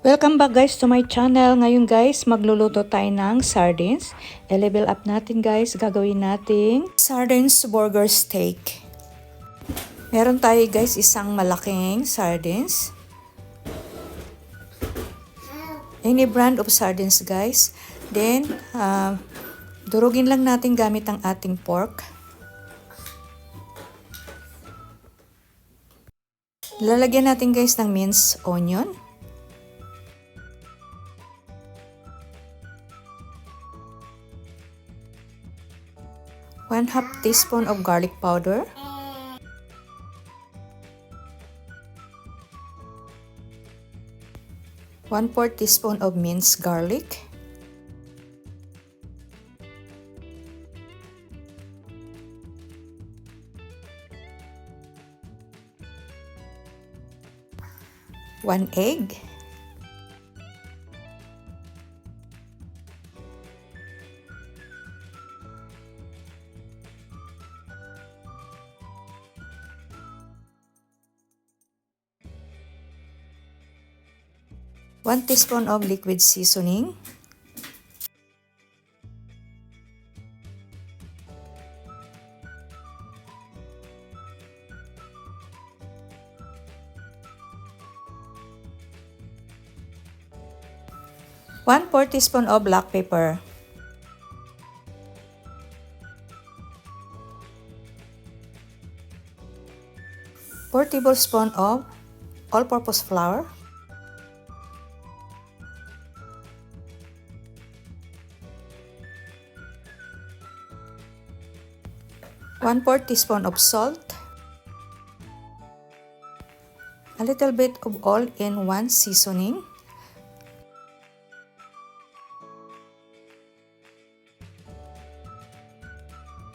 Welcome back guys to my channel. Ngayon guys, magluluto tayo ng sardines. I-level up natin guys. Gagawin nating Sardines Burger Steak. Meron tayo guys isang malaking sardines. Any brand of sardines guys. Then, durugin lang natin gamit ang ating pork. Lalagyan natin guys ng minced onion. 1/2 teaspoon of garlic powder. 1/4 teaspoon of minced garlic. 1 egg. 1 teaspoon of liquid seasoning. One-fourth teaspoon of black pepper. Four tablespoons of all-purpose flour. 1/4 teaspoon of salt. A little bit of all-in-one seasoning.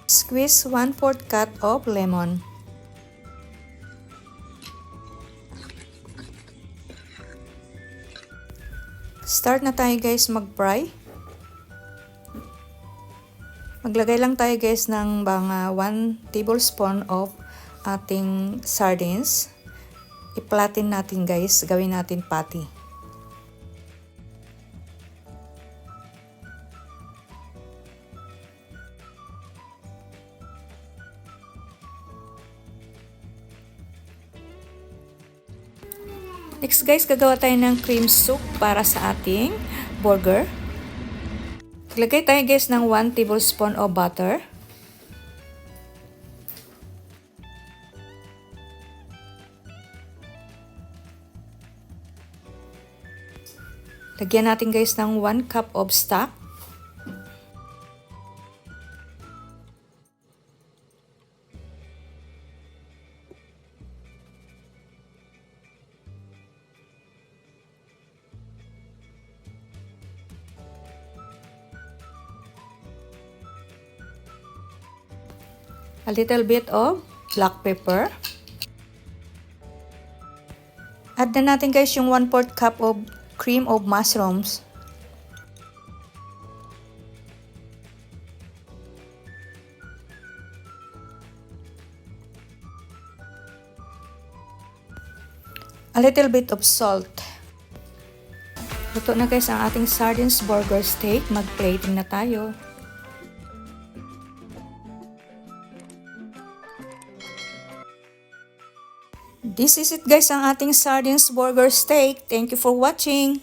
Squeeze 1/4 cut of lemon. Start na tayo guys mag-fry. Maglagay lang tayo guys ng mga 1 tablespoon of ating sardines. I-flatten natin guys, gawin natin patty. Next guys, gagawa tayo ng cream soup para sa ating burger. Maglagay tayo guys ng 1 tablespoon of butter. Lagyan natin guys ng 1 cup of stock. A little bit of black pepper. Add na natin guys yung 1/4 cup of cream of mushrooms. A little bit of salt. Luto na guys ang ating sardines burger steak. Mag-plating na tayo. This is it guys ang ating sardines burger steak. Thank you for watching.